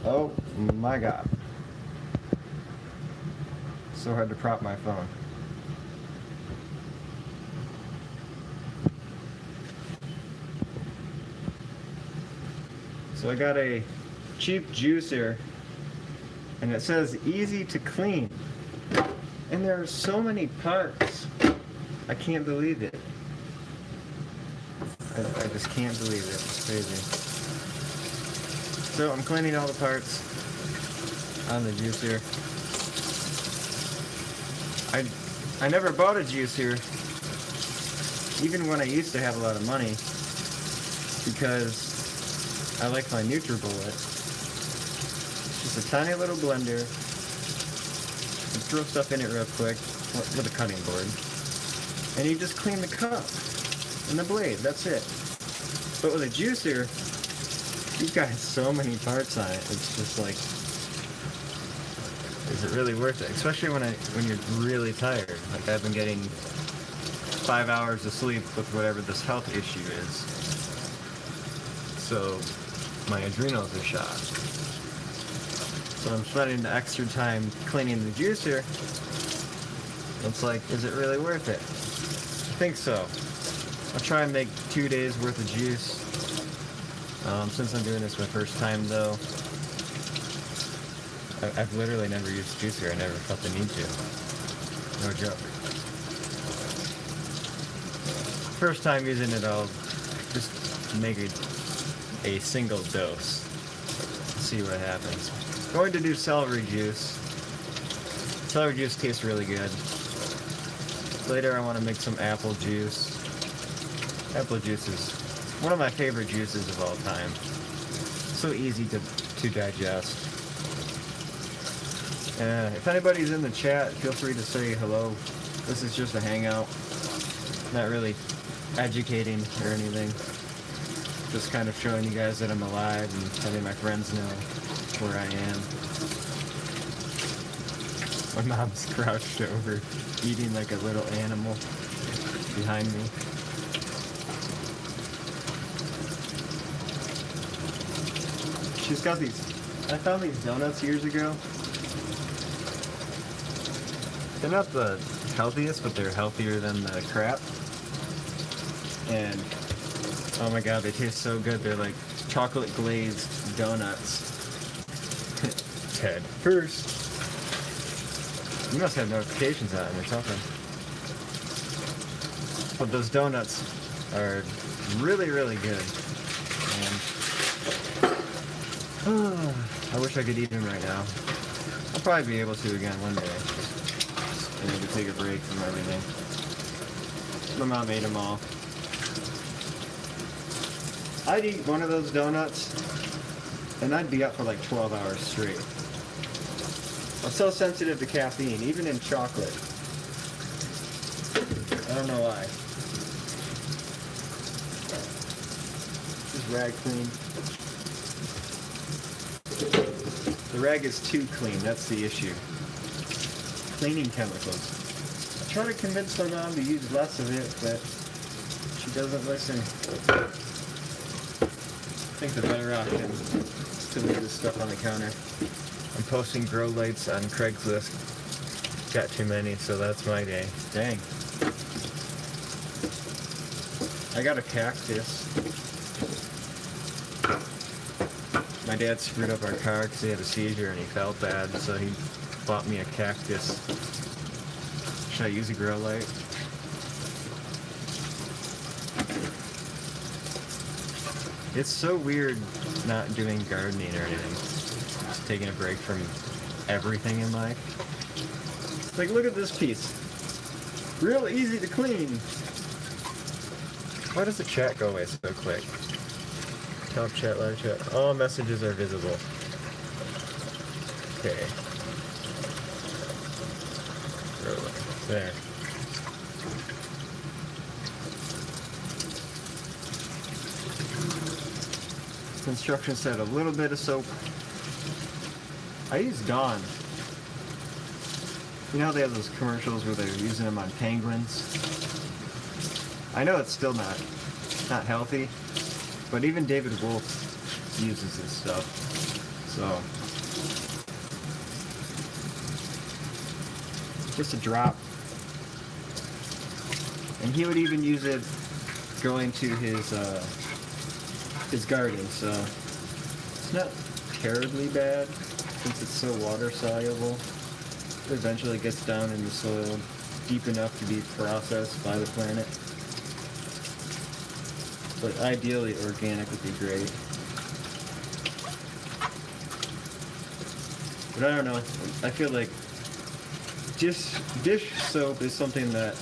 Oh my god. So hard to prop my phone. So I got a cheap juicer, and it says easy to clean. And there are so many parts. I can't believe it. I just can't believe it. It's crazy. So I'm cleaning all the parts on the juicer. I never bought a juicer, even when I used to have a lot of money, because I like my NutriBullet. Just a tiny little blender. You throw stuff in it real quick with a cutting board, and you just clean the cup and the blade. That's it. But with a juicer, you've got so many parts on it. It's just like, is it really worth it? Especially when you're really tired. Like I've been getting 5 hours of sleep with whatever this health issue is. So my adrenals are shot. So I'm spending the extra time cleaning the juicer. It's like, is it really worth it? I think so. I'll try and make 2 days worth of juice. Since I'm doing this my first time though, I've literally never used a juicer. I never felt the need to. No joke. First time using it, I'll just make a single dose. See what happens. Going to do celery juice. Celery juice tastes really good. Later I want to make some apple juice. Apple juice is one of my favorite juices of all time. So easy to digest. If anybody's in the chat, feel free to say hello. This is just a hangout. Not really educating or anything. Just kind of showing you guys that I'm alive and letting my friends know where I am. My mom's crouched over, eating like a little animal behind me. She's got these, I found these donuts years ago. They're not the healthiest, but they're healthier than the crap. And oh my god, they taste so good. They're like chocolate glazed donuts. Ted first. You must have notifications on or something. But those donuts are really, really good. And I wish I could eat them right now. I'll probably be able to again one day. I need to take a break from everything. My mom ate them all. I'd eat one of those donuts and I'd be up for like 12 hours straight. I'm so sensitive to caffeine, even in chocolate. I don't know why. This rag clean. The rag is too clean, that's the issue. Cleaning chemicals. I try to convince my mom to use less of it, but she doesn't listen. I think the better option is to leave this stuff on the counter. I'm posting grow lights on Craigslist. Got too many, so that's my day. Dang. I got a cactus. My dad screwed up our car because he had a seizure and he felt bad, so he bought me a cactus. Should I use a grow light? It's so weird not doing gardening or anything. Just taking a break from everything in life. Like, look at this piece. Real easy to clean. Why does the chat go away so quick? Top chat, live chat. All messages are visible. Okay. There. Instructions said a little bit of soap. I use Dawn. You know how they have those commercials where they're using them on penguins? I know it's still not healthy, but even David Wolf uses this stuff. So just a drop. And he would even use it going to his garden, so it's not terribly bad since it's so water soluble. It eventually gets down in the soil deep enough to be processed by the planet. But ideally organic would be great. But I don't know, I feel like dish soap is something that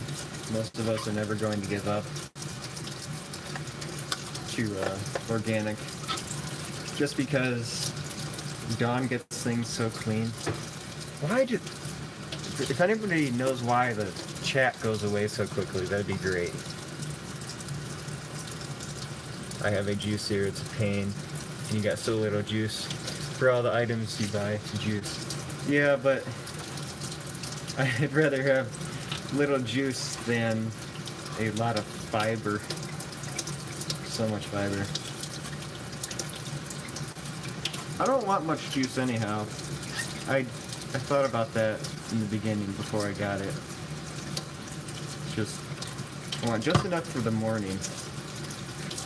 most of us are never going to give up to organic, just because Dawn gets things so clean. If anybody knows why the chat goes away so quickly, that'd be great. I have a juice here, it's a pain, and you got so little juice for all the items you buy to juice. Yeah, but I'd rather have little juice than a lot of fiber. So much fiber. I don't want much juice anyhow. I thought about that in the beginning before I got it. I want just enough for the morning.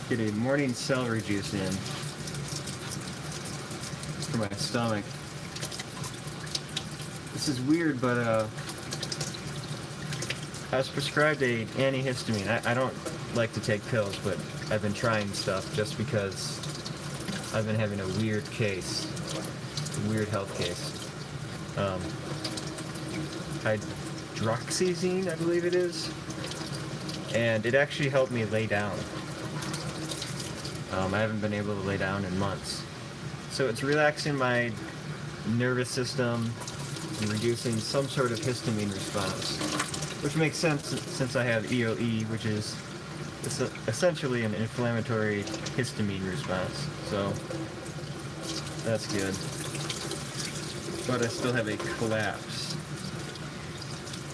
Get a morning celery juice in for my stomach. This is weird, but I was prescribed an antihistamine. I don't like to take pills, but I've been trying stuff just because I've been having a weird case, a weird health case. Hydroxyzine, I believe it is, and it actually helped me lay down. I haven't been able to lay down in months. So it's relaxing my nervous system and reducing some sort of histamine response, which makes sense since I have EOE, which is essentially an inflammatory histamine response. So that's good. But I still have a collapse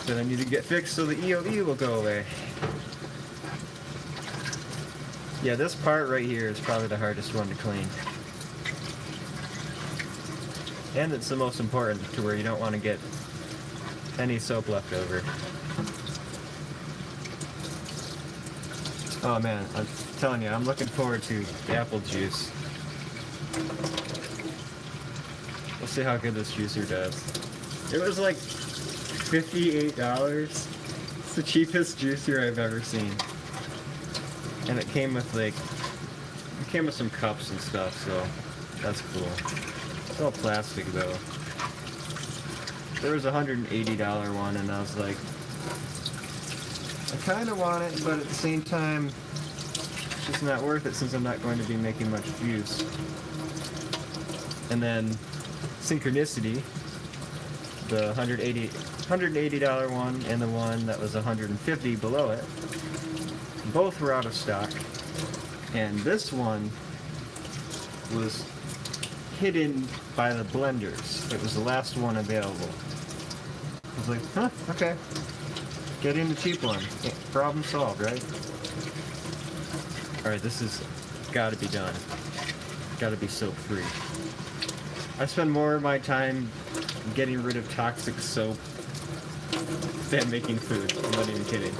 that I need to get fixed so the EOE will go away. Yeah, this part right here is probably the hardest one to clean. And it's the most important, to where you don't want to get any soap left over. Oh man, I'm telling you, I'm looking forward to the apple juice. We'll see how good this juicer does. It was like $58. It's the cheapest juicer I've ever seen. And it came with some cups and stuff, so that's cool. It's all plastic though. There was a $180 one, and I was like, I kind of want it, but at the same time, it's just not worth it since I'm not going to be making much juice. And then Synchronicity, the $180 one, and the one that was $150 below it, both were out of stock. And this one was hidden by the blenders. It was the last one available. I was like, huh, okay. Getting the cheap one. Yeah, problem solved, right? Alright, this has got to be done. Got to be soap-free. I spend more of my time getting rid of toxic soap than making food. I'm not even kidding.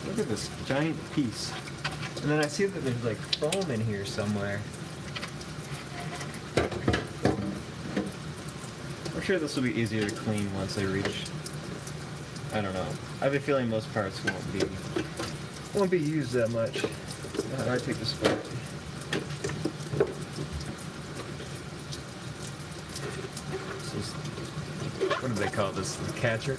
Look at this giant piece. And then I see that there's like foam in here somewhere. I'm sure this will be easier to clean once I reach. I don't know. I have a feeling most parts won't be used that much. How do I take this apart? What do they call this? The catcher?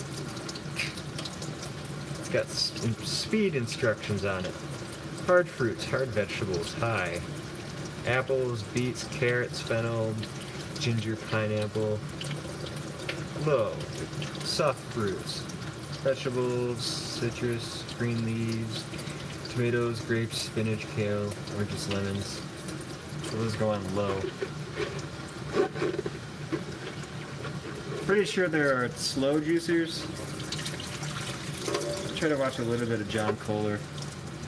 It's got speed instructions on it. Hard fruits, hard vegetables, high. Apples, beets, carrots, fennel, ginger, pineapple. Low. Soft fruits. Vegetables, citrus, green leaves, tomatoes, grapes, spinach, kale, oranges, lemons. So those go on low. Pretty sure there are slow juicers. Try to watch a little bit of John Kohler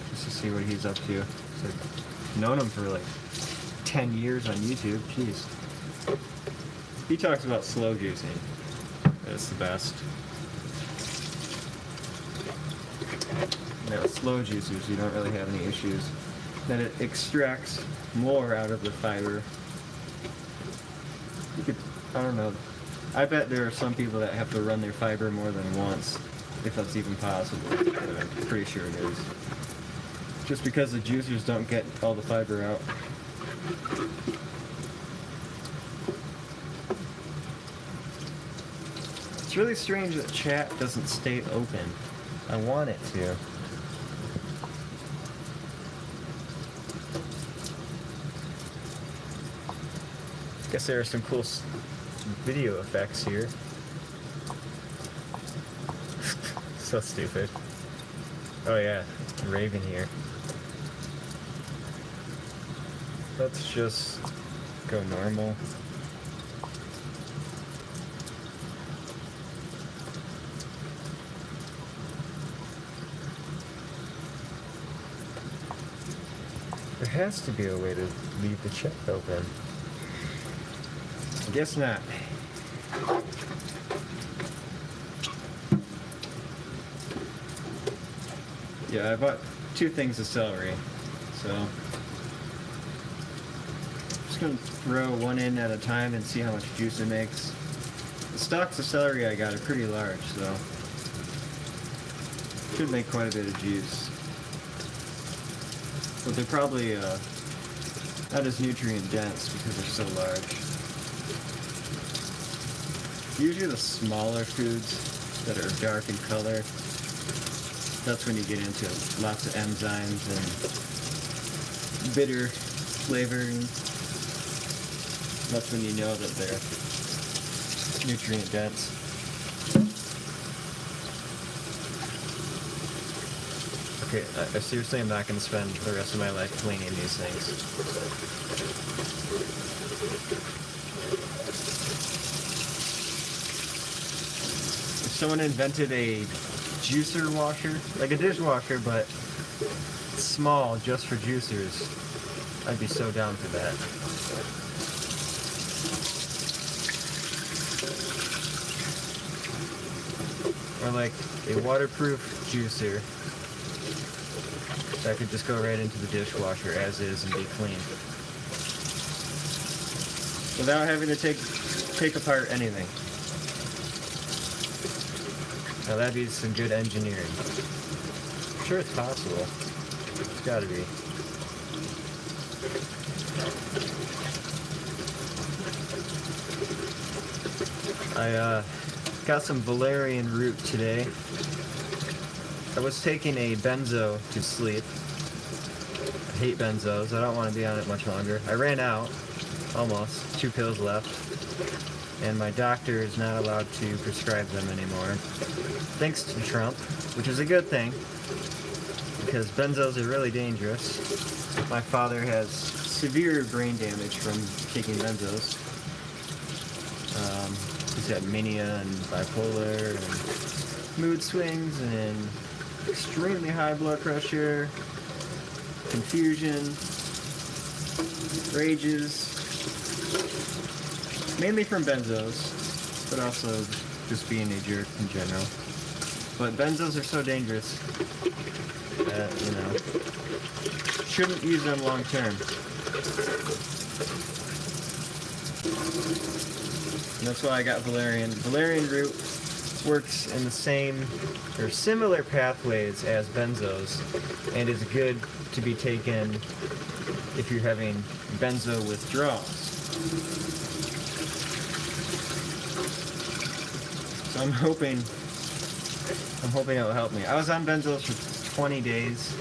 just to see what he's up to. So I've known him for like 10 years on YouTube. Jeez. He talks about slow juicing. That's the best. Now, slow juicers, you don't really have any issues. Then it extracts more out of the fiber. You could, I don't know. I bet there are some people that have to run their fiber more than once, if that's even possible. But I'm pretty sure it is. Just because the juicers don't get all the fiber out. It's really strange that chat doesn't stay open. I want it to. Guess there are some cool video effects here. So stupid. Oh yeah, Raven here. Let's just go normal. There has to be a way to leave the chat open. I guess not. Yeah, I bought 2 things of celery, so I'm just gonna throw one in at a time and see how much juice it makes. The stalks of celery I got are pretty large, so should make quite a bit of juice. But they're probably not as nutrient dense because they're so large. Usually the smaller foods that are dark in color, that's when you get into lots of enzymes and bitter flavoring. That's when you know that they're nutrient dense. Okay, I seriously am not going to spend the rest of my life cleaning these things. If someone invented a juicer washer, like a dishwasher, but small, just for juicers, I'd be so down for that. Or like a waterproof juicer that could just go right into the dishwasher as is and be clean, without having to take apart anything. Now that'd be some good engineering. I'm sure it's possible. It's gotta be. I got some valerian root today. I was taking a benzo to sleep. I hate benzos. I don't want to be on it much longer. I ran out, almost. 2 pills left. And my doctor is not allowed to prescribe them anymore. Thanks to Trump, which is a good thing, because benzos are really dangerous. My father has severe brain damage from taking benzos. He's got mania and bipolar and mood swings and extremely high blood pressure, confusion, rages, mainly from benzos, but also just being a jerk in general. But benzos are so dangerous that, you know, shouldn't use them long term. And that's why I got valerian. Valerian root works in the same or similar pathways as benzos and is good to be taken if you're having benzo withdrawals. So I'm hoping it'll help me. I was on benzos for 20 days.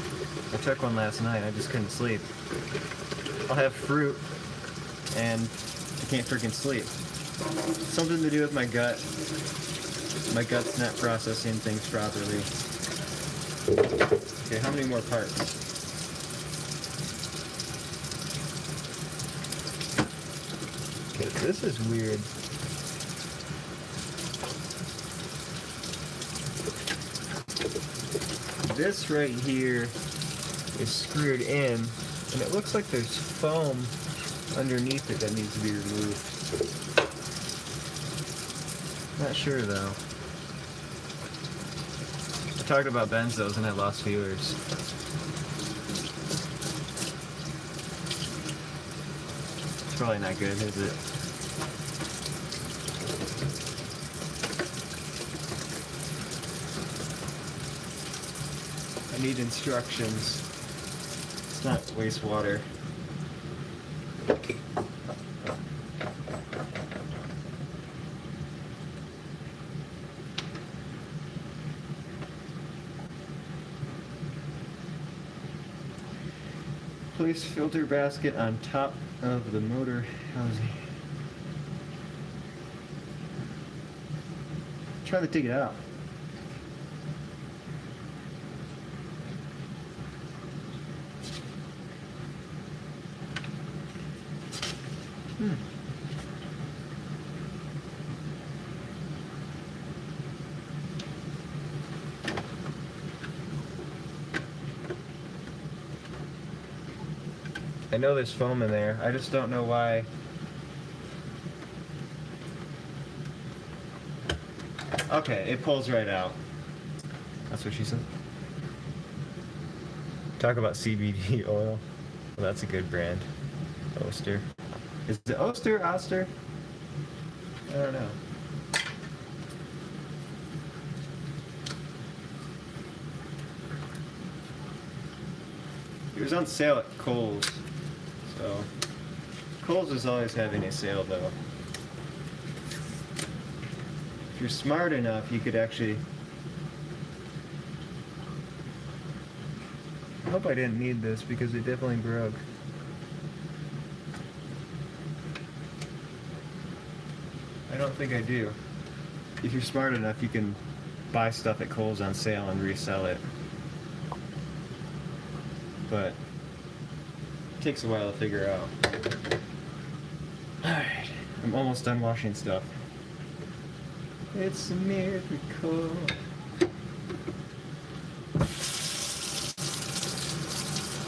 I took one last night. I just couldn't sleep. I'll have fruit and I can't freaking sleep. Something to do with my gut. My gut's not processing things properly. Okay, how many more parts? Okay, this is weird. this right here is screwed in, and it looks like there's foam underneath it that needs to be removed. Not sure though. I talked about benzos and I lost viewers. It's probably not good, is it? I need instructions. It's not wastewater. Place filter basket on top of the motor housing. Try to dig it out. I know there's foam in there. I just don't know why. Okay, it pulls right out. That's what she said. Talk about CBD oil. Well, that's a good brand. Oster. Is it Oster? Oster? I don't know. It was on sale at Kohl's. So, Kohl's is always having a sale though. If you're smart enough, you could actually... I hope I didn't need this because it definitely broke. I don't think I do. If you're smart enough, you can buy stuff at Kohl's on sale and resell it. But it takes a while to figure out. Alright, I'm almost done washing stuff. It's a miracle.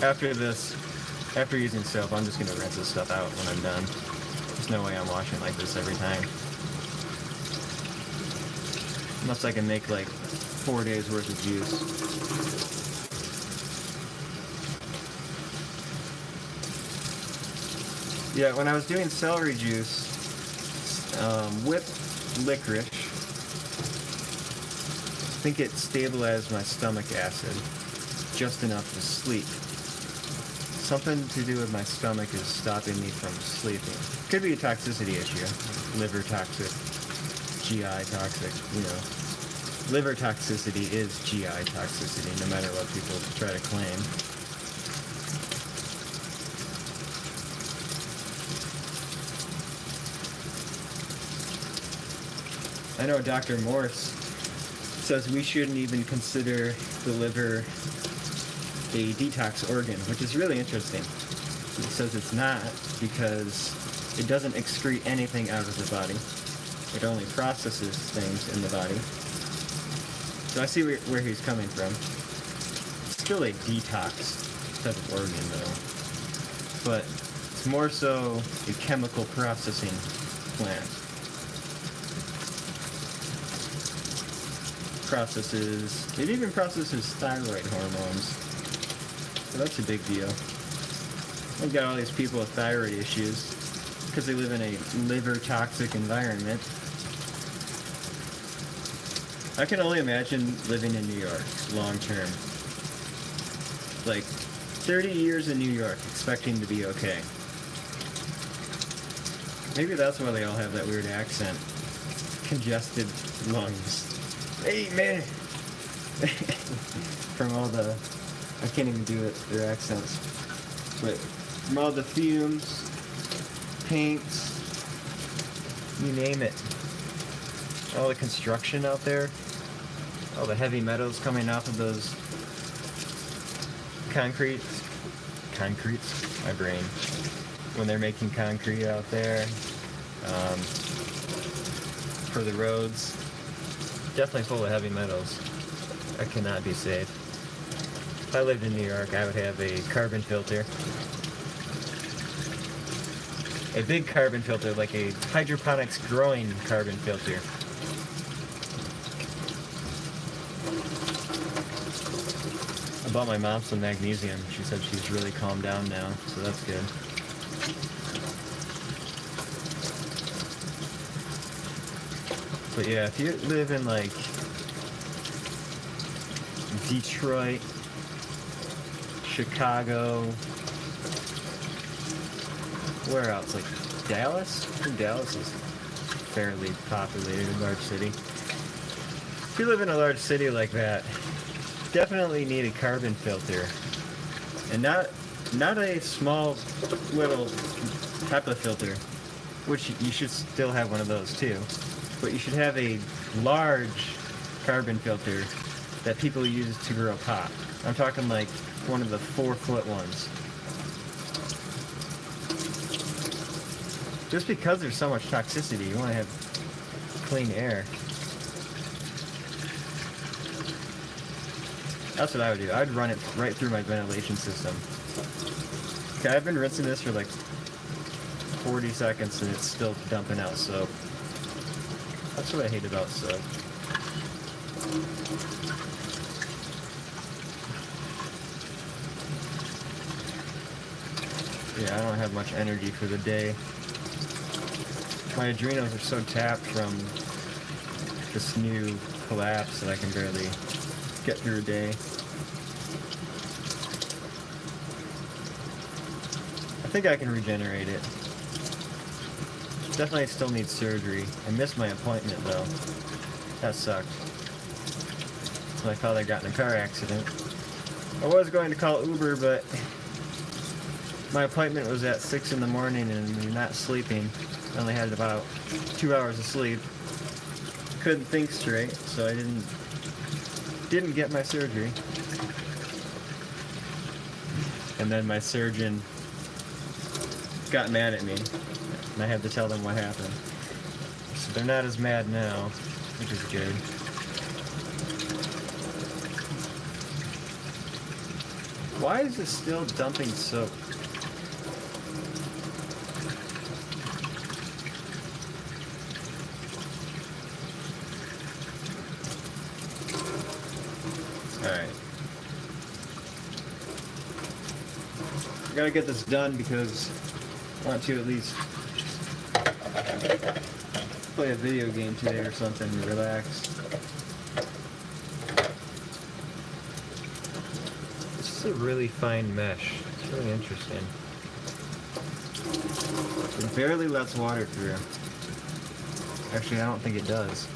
After this, after using soap, I'm just gonna rinse this stuff out when I'm done. There's no way I'm washing like this every time. Unless I can make like 4 days worth of juice. Yeah, when I was doing celery juice with licorice, I think it stabilized my stomach acid just enough to sleep. Something to do with my stomach is stopping me from sleeping. Could be a toxicity issue. Liver toxic, GI toxic, you know. Liver toxicity is GI toxicity, no matter what people try to claim. I know Dr. Morse says we shouldn't even consider the liver a detox organ, which is really interesting. He says it's not because it doesn't excrete anything out of the body. It only processes things in the body. So I see where he's coming from. It's still a detox type of organ though. But it's more so a chemical processing plant. It even processes thyroid hormones. So that's a big deal. We've got all these people with thyroid issues because they live in a liver toxic environment. I can only imagine living in New York long term. Like 30 years in New York expecting to be okay. Maybe that's why they all have that weird accent. Congested lungs. Hey man! From all the... I can't even do it, their accents. But from all the fumes, paints, you name it. All the construction out there, all the heavy metals coming off of those concretes, my brain, when they're making concrete out there, for the roads, definitely full of heavy metals. That cannot be safe. If I lived in New York, I would have a carbon filter. A big carbon filter, like a hydroponics growing carbon filter. I bought my mom some magnesium. She said she's really calmed down now, so that's good. But yeah, if you live in like Detroit, Chicago, where else? Like Dallas? I think Dallas is fairly populated, a large city. If you live in a large city like that, definitely need a carbon filter. And not a small little HEPA filter, which you should still have one of those too. But you should have a large carbon filter that people use to grow pot. I'm talking like one of the 4-foot ones. Just because there's so much toxicity, you want to have clean air. That's what I would do. I'd run it right through my ventilation system. Okay, I've been rinsing this for like 40 seconds and it's still dumping out soap. That's what I hate about soap. Yeah, I don't have much energy for the day. My adrenals are so tapped from this new collapse that I can barely get through a day. I think I can regenerate it. Definitely still need surgery. I missed my appointment though. That sucked. My father got in a car accident. I was going to call Uber, but my appointment was at 6 in the morning and I'm not sleeping. I only had about 2 hours of sleep. Couldn't think straight, so I didn't get my surgery. And then my surgeon got mad at me, and I had to tell them what happened. So they're not as mad now, which is good. Why is it still dumping soap? Alright. I gotta get this done because I want to at least play a video game today or something to relax. This is a really fine mesh. It's really interesting. It barely lets water through. Actually, I don't think it does.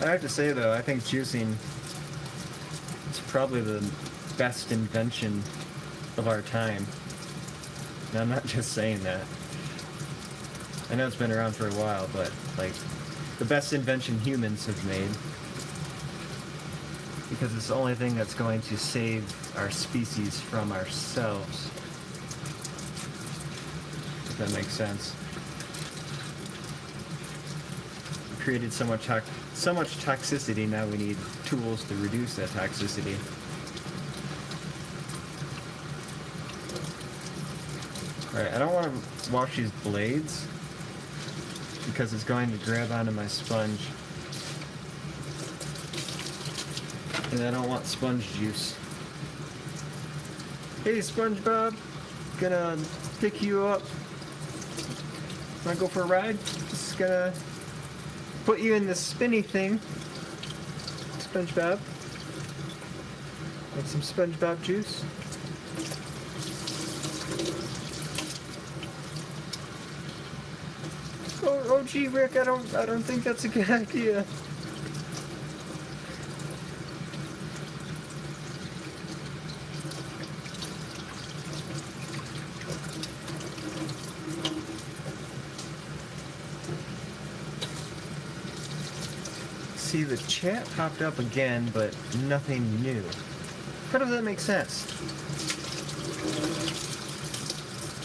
I have to say though, I think juicing is probably the best invention of our time. And I'm not just saying that. I know it's been around for a while, but like the best invention humans have made. Because it's the only thing that's going to save our species from ourselves. If that makes sense. We created so much toxicity, now we need tools to reduce that toxicity. Alright, I don't want to wash these blades because it's going to grab onto my sponge. And I don't want sponge juice. Hey SpongeBob, gonna pick you up. Wanna go for a ride? Just gonna put you in the spinny thing. SpongeBob. Like some SpongeBob juice. Oh gee, Rick, I don't think that's a good idea. See, the chat popped up again, but nothing new. How does that make sense?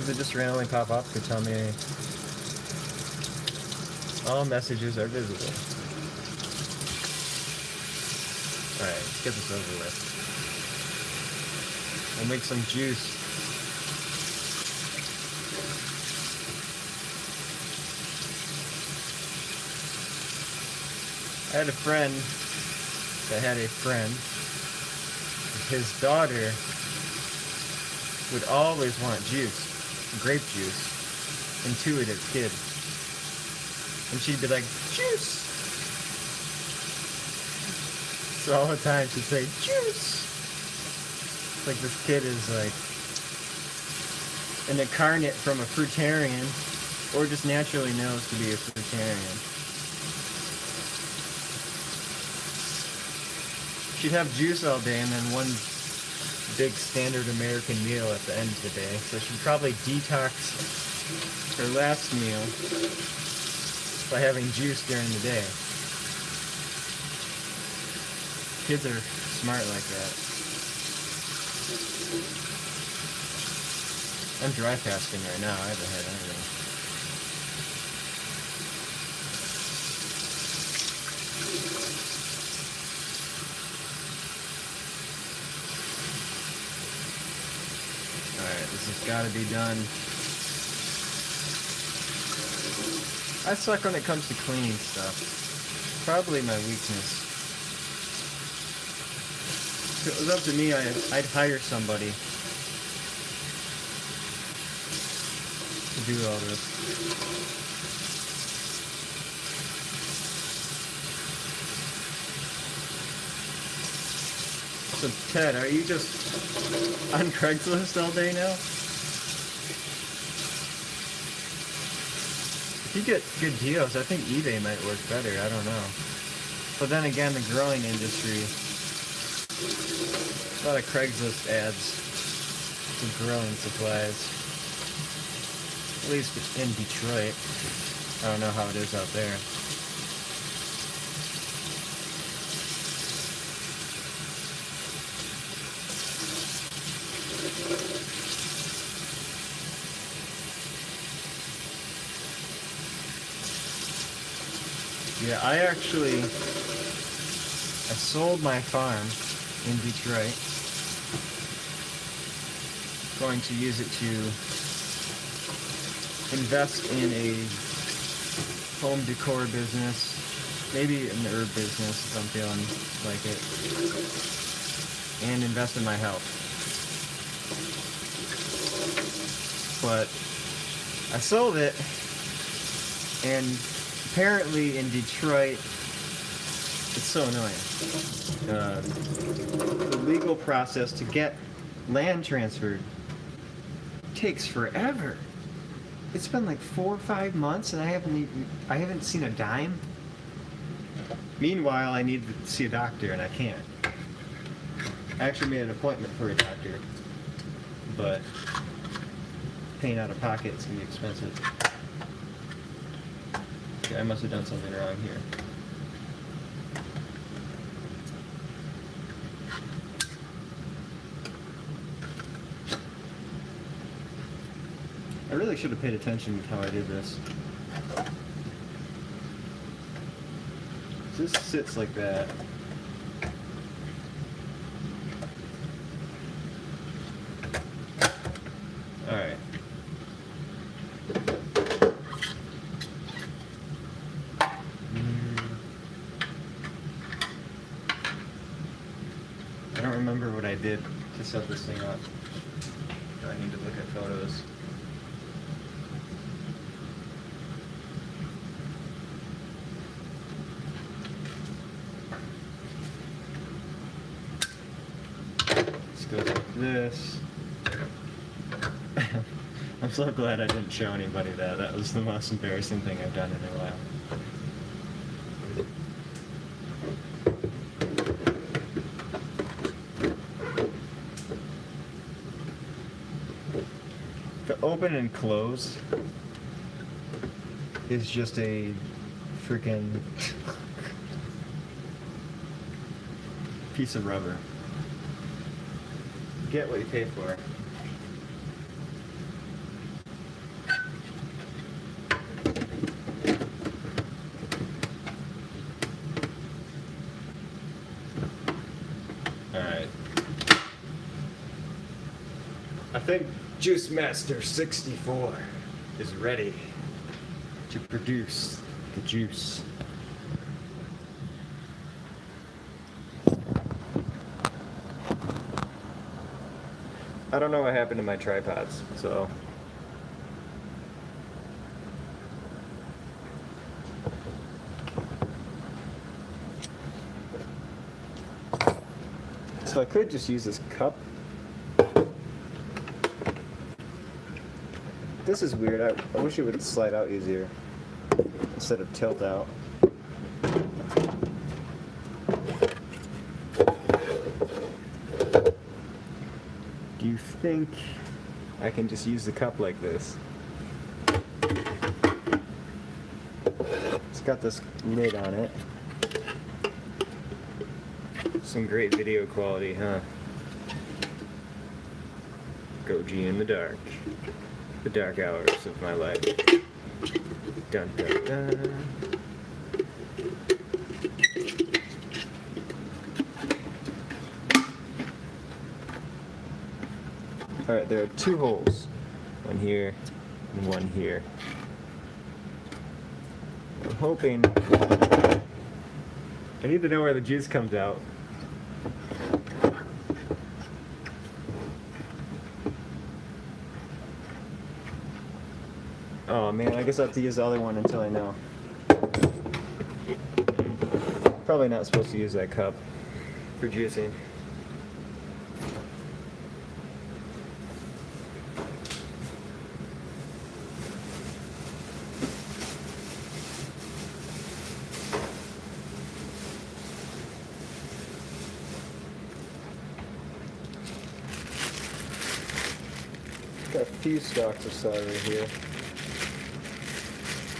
that just randomly pop up could tell me all messages are visible. Alright, let's get this over with. We'll make some juice. I had a friend that had a friend. His daughter would always want juice, grape juice, intuitive kid. And she'd be like, juice! So all the time she'd say, juice! Like this kid is like an incarnate from a fruitarian, or just naturally knows to be a fruitarian. She'd have juice all day and then one big standard American meal at the end of the day. So she'd probably detox her last meal by having juice during the day. Kids are smart like that. I'm dry fasting right now. I haven't had anything. Alright, this has got to be done. I suck when it comes to cleaning stuff. Probably my weakness. If it was up to me, I'd hire somebody to do all this. So Ted, are you just on Craigslist all day now? If you get good deals, I think eBay might work better, I don't know. But then again, the growing industry, a lot of Craigslist ads for growing supplies. At least in Detroit. I don't know how it is out there. Yeah, I sold my farm in Detroit. Going to use it to invest in a home decor business, maybe an herb business if I'm feeling like it, and invest in my health. But I sold it, and apparently in Detroit, it's so annoying. The legal process to get land transferred takes forever. It's been like 4 or 5 months and I haven't seen a dime. Meanwhile, I need to see a doctor and I can't. I actually made an appointment for a doctor, but paying out of pocket is gonna be expensive. Okay, I must have done something wrong here. I really should have paid attention to how I did this. This sits like that. Alright. I don't remember what I did to set this thing up. Do I need to look at photos? Goes like this. I'm so glad I didn't show anybody that. That was the most embarrassing thing I've done in a while. The open and close is just a freaking piece of rubber. Get what you pay for. think Juice Master 64 is ready to produce the juice. I don't know what happened to my tripods, so I could just use this cup. This is weird. I wish it would slide out easier instead of tilt out. Do you think I can just use the cup like this? It's got this lid on it. Some great video quality, huh? Go G in the dark. The dark hours of my life. Dun dun dun. Alright, there are 2 holes. One here and one here. I'm hoping... I need to know where the juice comes out. Oh man, I guess I have to use the other one until I know. Probably not supposed to use that cup for juicing. Got a few stalks of celery here.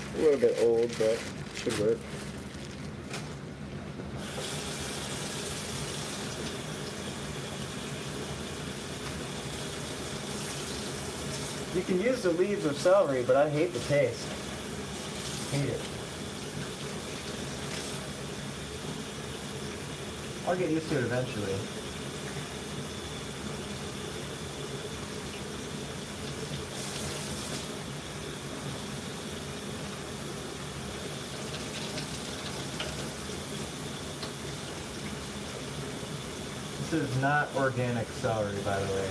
A little bit old, but should work. You can use the leaves of celery, but I hate the taste. Hate it. I'll get used to it eventually. This is not organic celery, by the way.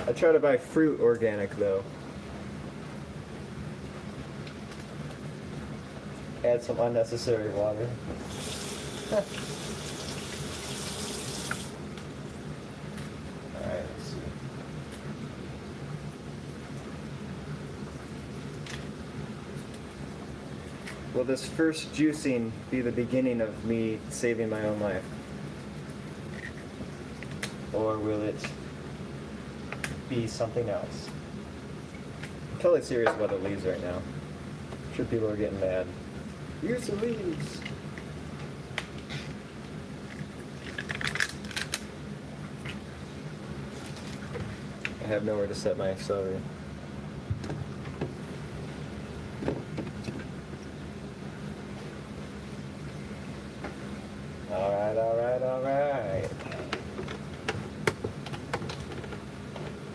I try to buy fruit organic, though. Add some unnecessary water. Alright, let's see. Will this first juicing be the beginning of me saving my own life? Or will it be something else? I'm totally serious about the leaves right now. I'm sure people are getting mad. Use the leaves! I have nowhere to set my celery. Alright, alright, alright.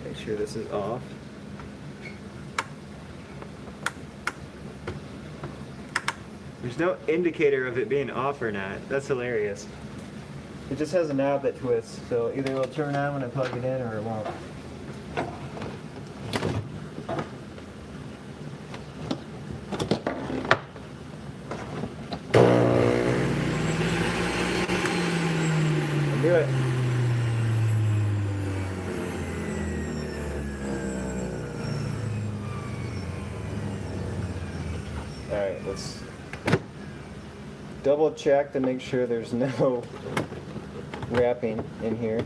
Make sure this is off. There's no indicator of it being off or not. That's hilarious. It just has a knob that twists, so either it'll turn on when I plug it in or it won't. Do it. Alright, let's double check to make sure there's no wrapping in here.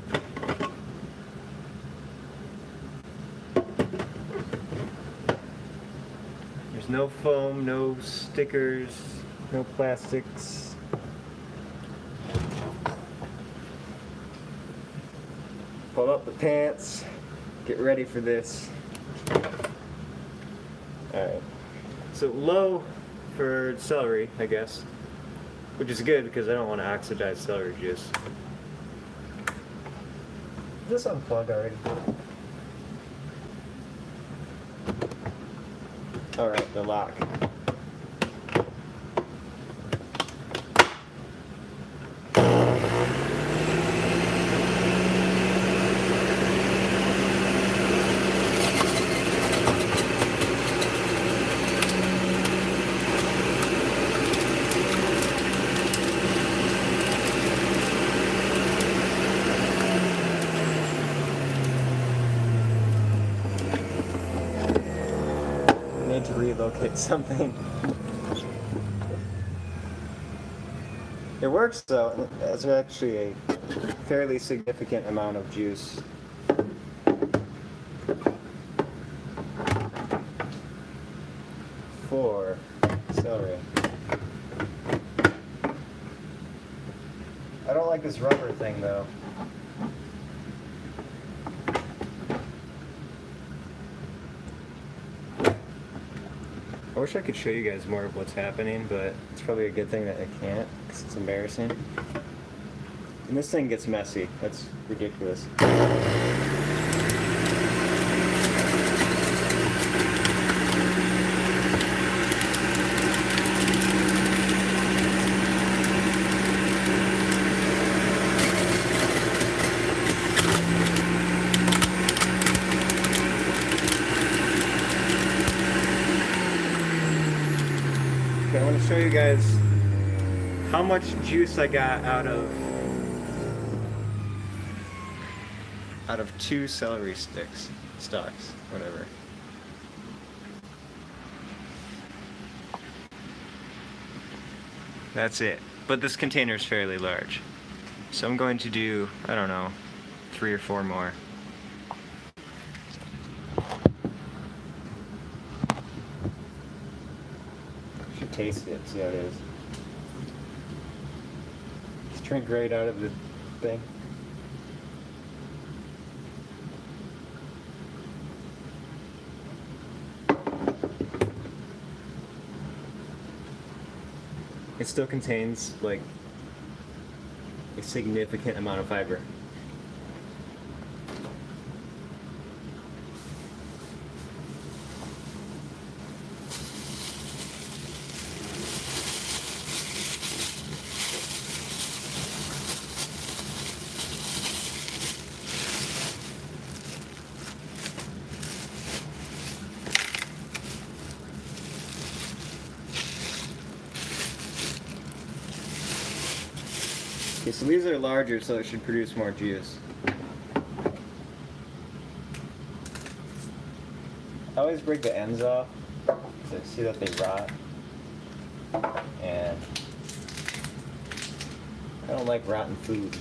There's no foam, no stickers, no plastics. Pull up the pants, get ready for this. Alright, so low for celery, I guess. Which is good because I don't want to oxidize celery juice. Just unplug already. Alright, the lock. To relocate something. It works though. That's actually a fairly significant amount of juice. For celery. I don't like this rubber thing though. I wish I could show you guys more of what's happening, but it's probably a good thing that I can't, because it's embarrassing. And this thing gets messy. That's ridiculous. I want to show you guys how much juice I got out of 2 celery stalks, whatever. That's it. But this container is fairly large. So I'm going to do, I don't know, 3 or 4 more. Taste it, see how it is. Just drink right out of the thing. It still contains like a significant amount of fiber. Okay, so these are larger, so it should produce more juice. I always break the ends off, so I see that they rot. And I don't like rotten food.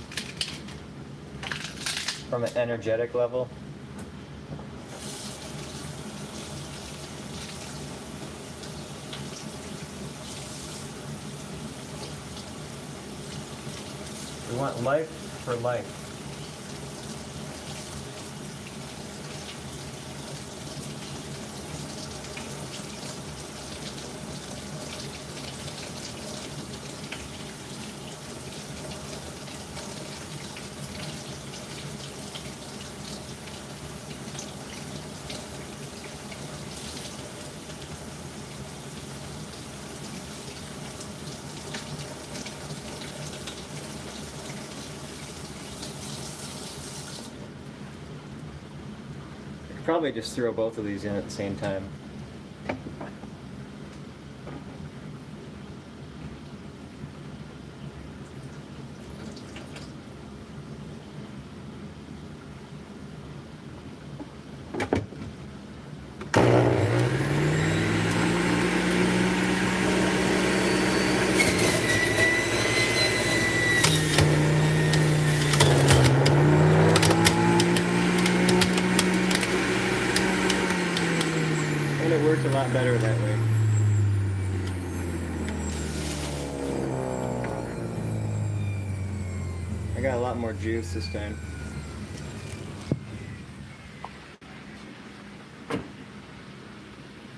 From an energetic level, we want life for life. Probably just throw both of these in at the same time. And it works a lot better that way. I got a lot more juice this time.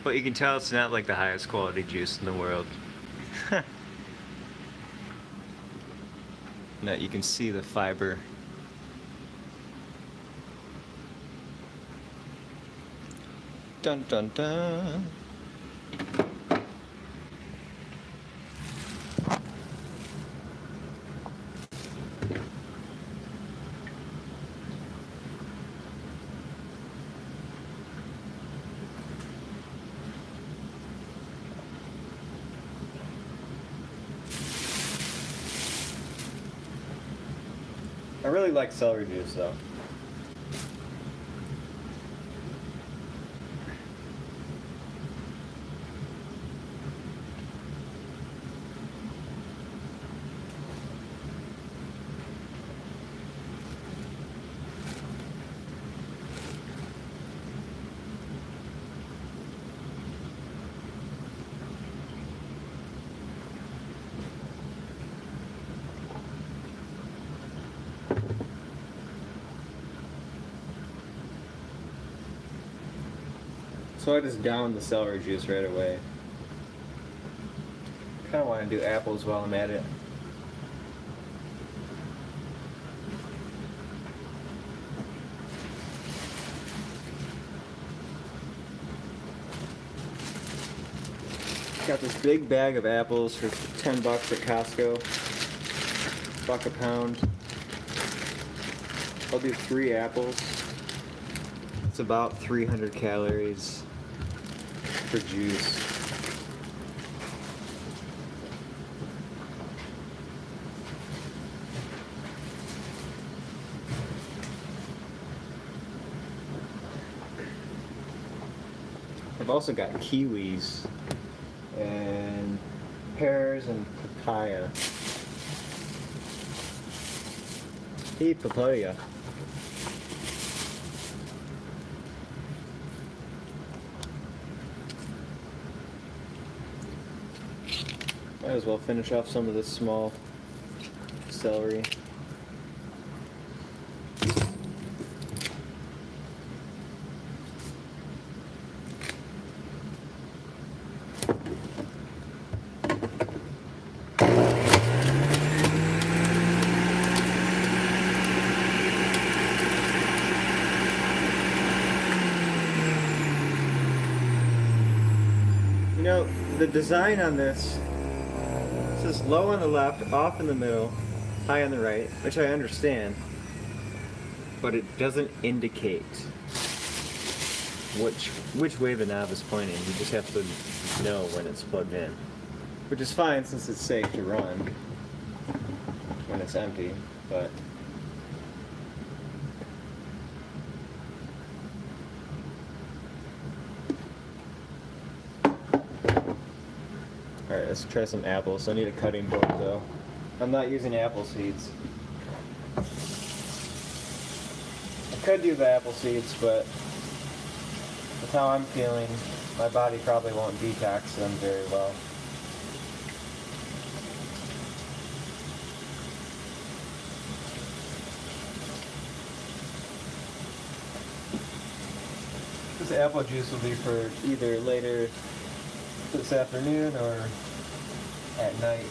But you can tell it's not like the highest quality juice in the world. and that you can see the fiber. Dun dun dun. I really like celery juice though. So I just downed the celery juice right away. Kind of want to do apples while I'm at it. Got this big bag of apples for $10 at Costco. $1 a pound. I'll do 3 apples. It's about 300 calories for juice. I've also got kiwis and pears and papaya. Hey, papaya. Might as well finish off some of this small celery. You know, the design on this says low on the left, off in the middle, high on the right, which I understand, but it doesn't indicate which way the knob is pointing. You just have to know when it's plugged in, which is fine since it's safe to run when it's empty, but alright, let's try some apples. I need a cutting board though. I'm not using apple seeds. I could do the apple seeds, but with how I'm feeling, my body probably won't detox them very well. This apple juice will be for either later this afternoon or at night.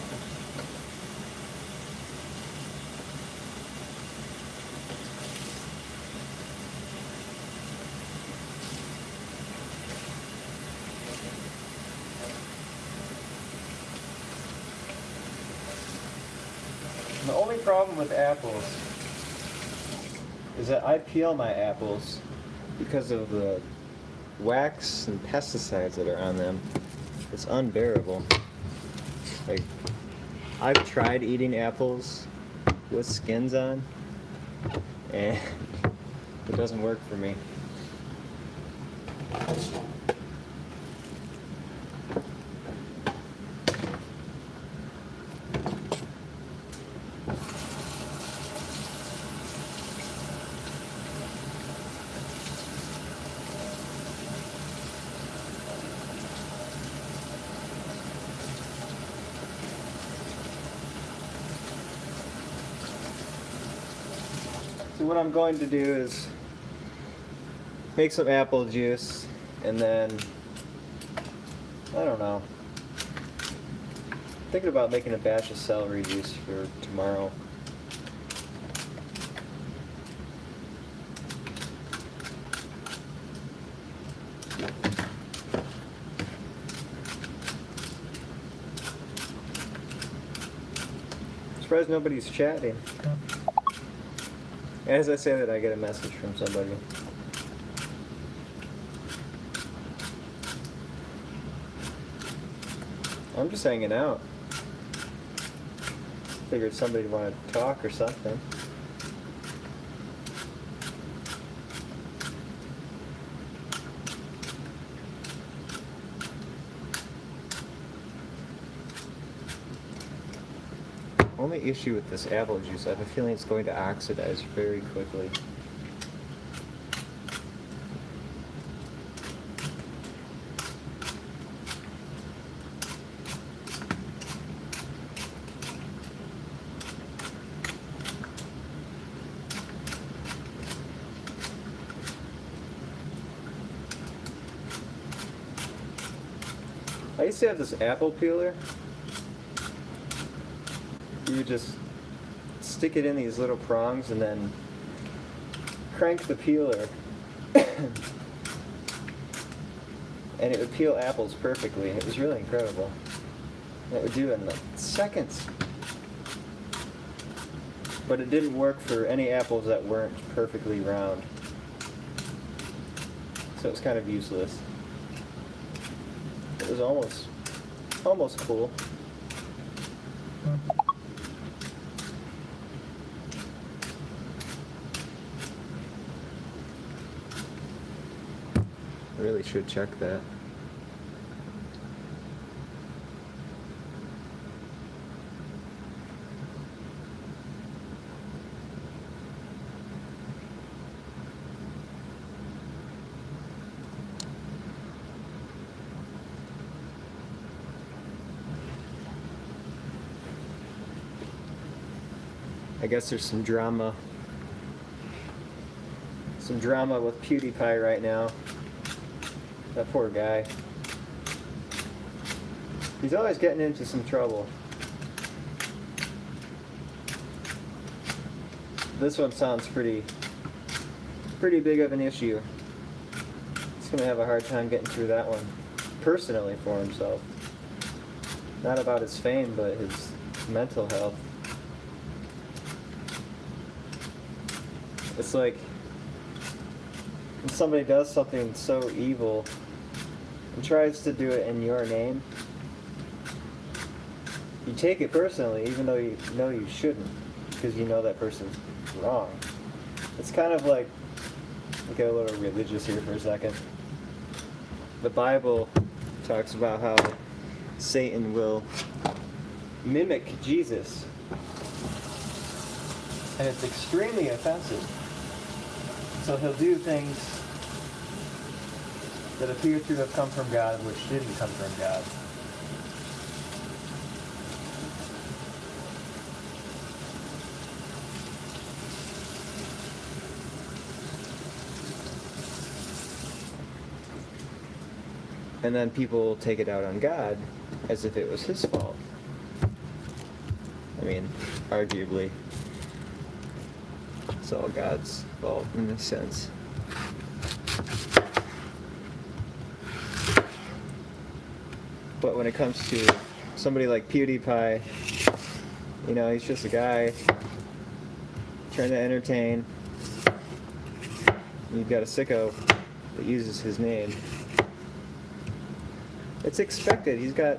The only problem with apples is that I peel my apples because of the wax and pesticides that are on them. It's unbearable. Like, I've tried eating apples with skins on, and it doesn't work for me. So what I'm going to do is make some apple juice, and then, I don't know, thinking about making a batch of celery juice for tomorrow. surprised nobody's chatting. As I say that, I get a message from somebody. I'm just hanging out. Figured somebody'd want to talk or something. Only issue with this apple juice, I have a feeling it's going to oxidize very quickly. I used to have this apple peeler. You just stick it in these little prongs and then crank the peeler and it would peel apples perfectly. It was really incredible. And it would do it in like seconds. But it didn't work for any apples that weren't perfectly round. So it was kind of useless. It was almost cool. Really should check that. I guess there's some drama with PewDiePie right now. That poor guy. He's always getting into some trouble. This one sounds pretty big of an issue. He's gonna have a hard time getting through that one personally for himself. Not about his fame, but his mental health. It's like when somebody does something so evil and tries to do it in your name, you take it personally, even though you know you shouldn't, because you know that person's wrong. It's kind of like, we'll get a little religious here for a second. The Bible talks about how Satan will mimic Jesus, and it's extremely offensive. So he'll do things that appear to have come from God, which didn't come from God. And then people take it out on God as if it was his fault. I mean, arguably, it's all God's fault in a sense. But when it comes to somebody like PewDiePie, you know, he's just a guy trying to entertain. You've got a sicko that uses his name. It's expected. He's got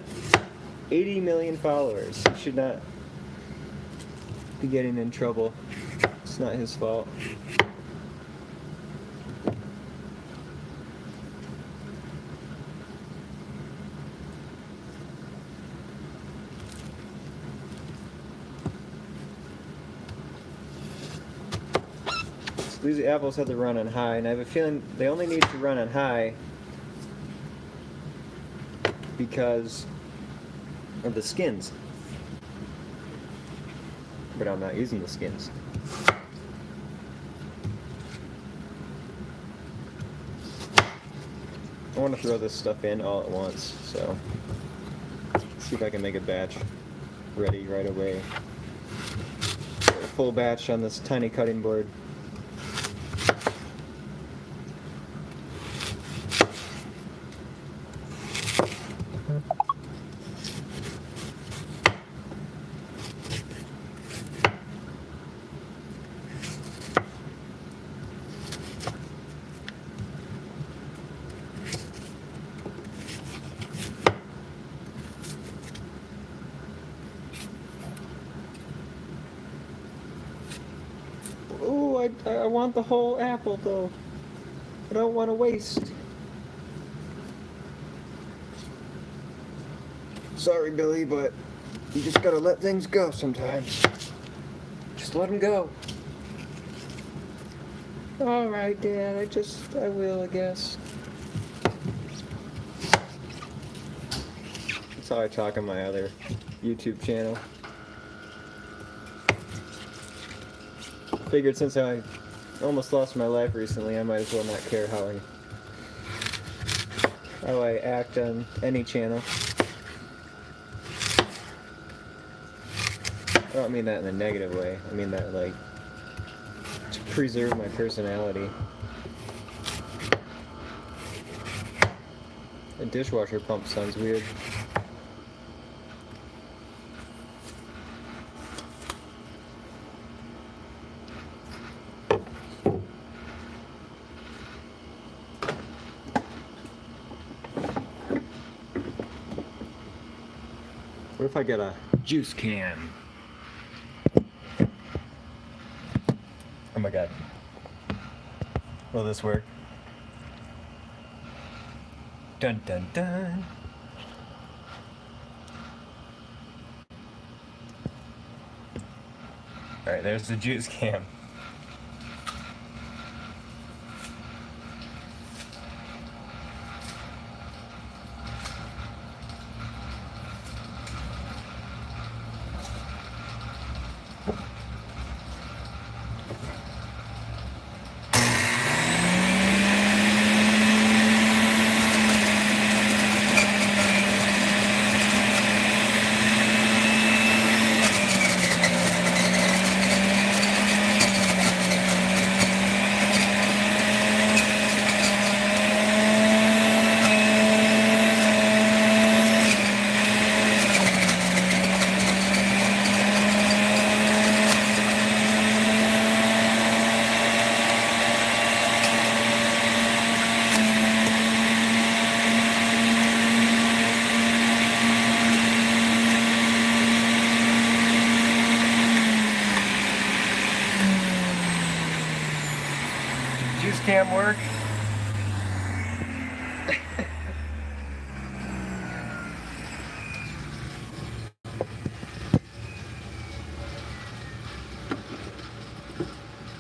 80 million followers. He should not be getting in trouble. It's not his fault. So these apples have to run on high, and I have a feeling they only need to run on high because of the skins. But I'm not using the skins. I want to throw this stuff in all at once, so see if I can make a batch ready right away. A full batch on this tiny cutting board. I want the whole apple though. I don't want to waste. Sorry, Billy, but you just gotta let things go sometimes. Just let them go. Alright, Dad, I will, I guess. That's how I talk on my other YouTube channel. Figured since I almost lost my life recently, I might as well not care how I act on any channel. I don't mean that in a negative way. I mean that like to preserve my personality. A dishwasher pump sounds weird. What if I get a juice can? Oh my god. Will this work? Dun dun dun. Alright, there's the juice can. Juice cam work?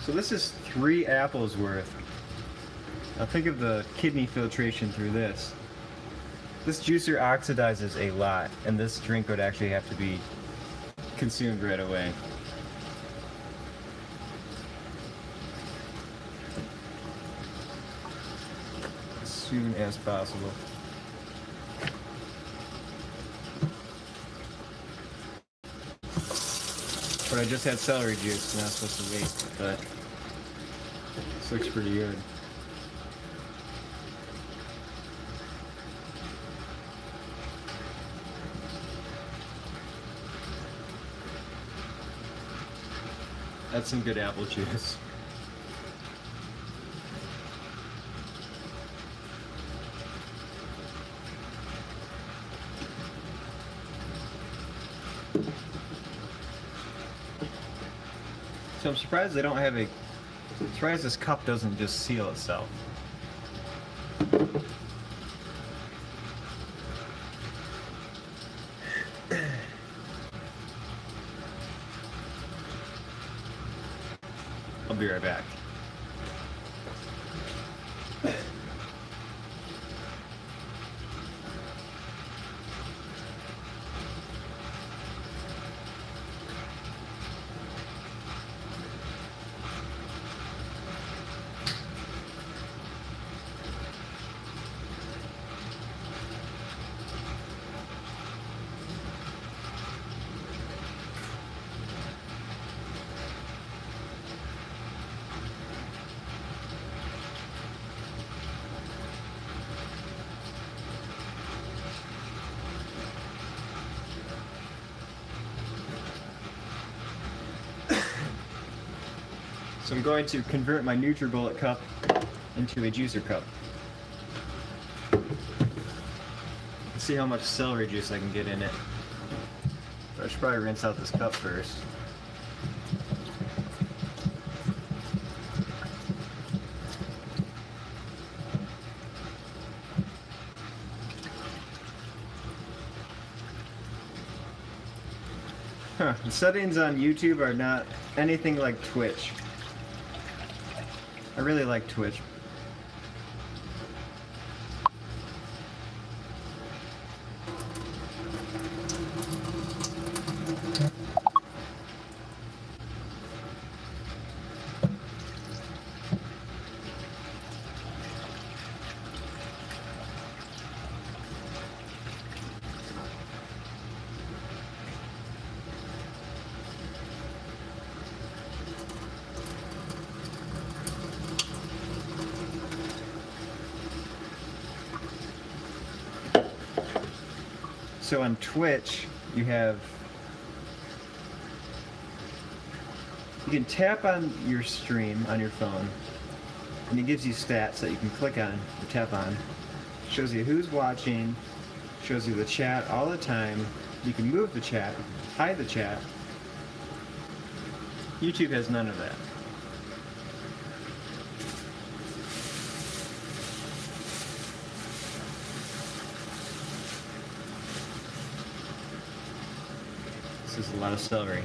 So this is 3 apples worth. Now think of the kidney filtration through this. This juicer oxidizes a lot, and this drink would actually have to be consumed right away. As soon as possible. But I just had celery juice, and I was supposed to wait, but this looks pretty good. That's some good apple juice. So I'm surprised they don't have a... I'm surprised this cup doesn't just seal itself. I'll be right back. So I'm going to convert my NutriBullet cup into a juicer cup. Let's see how much celery juice I can get in it. But I should probably rinse out this cup first. Huh. The settings on YouTube are not anything like Twitch. I really like Twitch. So on Twitch, you can tap on your stream on your phone, and it gives you stats that you can click on or tap on. Shows you who's watching, shows you the chat all the time. You can move the chat, hide the chat. YouTube has none of that. This is a lot of celery.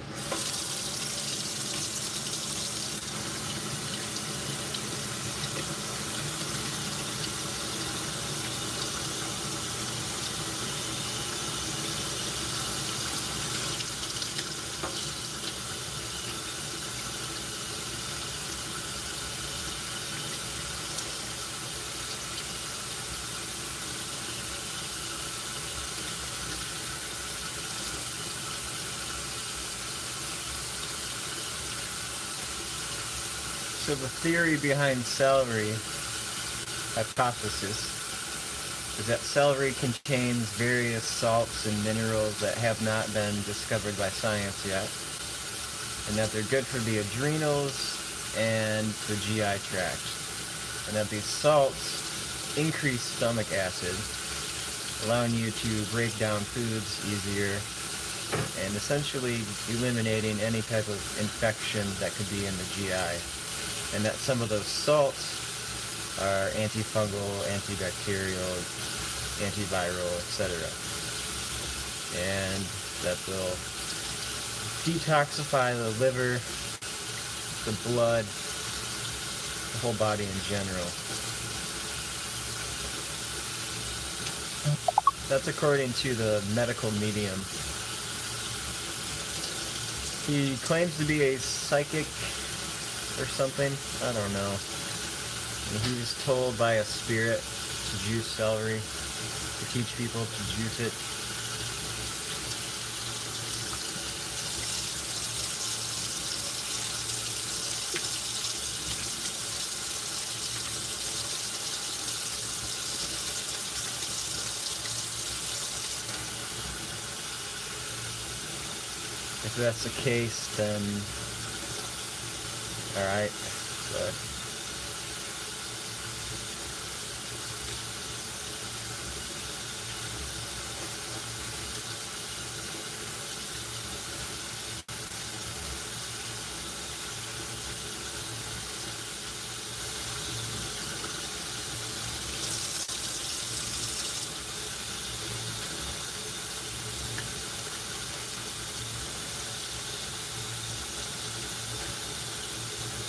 So the theory behind celery hypothesis is that celery contains various salts and minerals that have not been discovered by science yet, and that they're good for the adrenals and the GI tract, and that these salts increase stomach acid, allowing you to break down foods easier and essentially eliminating any type of infection that could be in the GI. And that some of those salts are antifungal, antibacterial, antiviral, etc. And that they'll detoxify the liver, the blood, the whole body in general. That's according to the medical medium. He claims to be a psychic or something, I don't know. And he was told by a spirit to juice celery, to teach people to juice it. If that's the case, then alright, but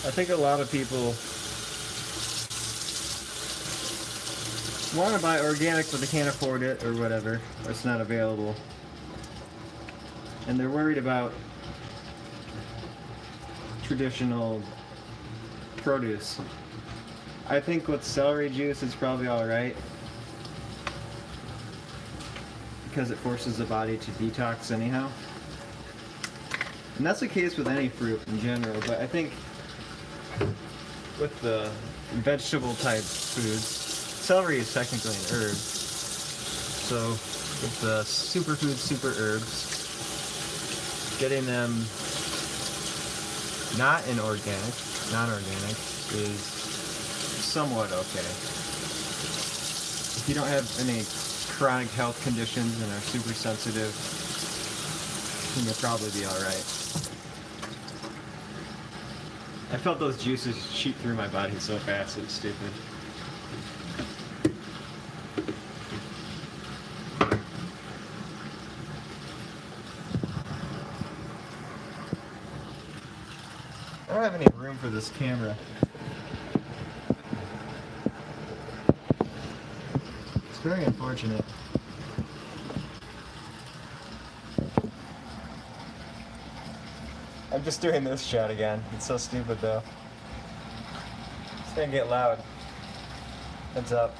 I think a lot of people want to buy organic but they can't afford it or whatever, or it's not available. And they're worried about traditional produce. I think with celery juice it's probably alright, because it forces the body to detox anyhow. And that's the case with any fruit in general, but I think with the vegetable type foods, celery is technically an herb. So with the superfood super herbs, getting them not in organic, non-organic, is somewhat okay. If you don't have any chronic health conditions and are super sensitive, then you'll probably be alright. I felt those juices shoot through my body so fast, it was stupid. room for this camera. It's very unfortunate. I'm just doing this shot again. It's so stupid though. It's gonna get loud. Heads up.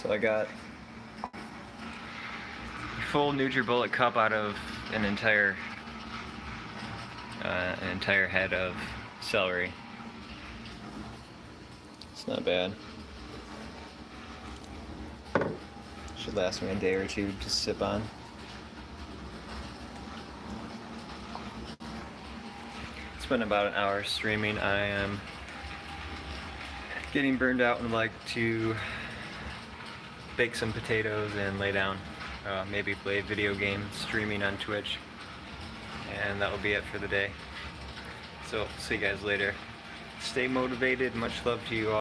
So I got a full NutriBullet cup out of an entire head of celery. It's not bad. Should last me a day or two to sip on. It's been about an hour streaming. I am getting burned out and would like to bake some potatoes and lay down. Maybe play video games streaming on Twitch. And that will be it for the day. So, see you guys later. Stay motivated. Much love to you all.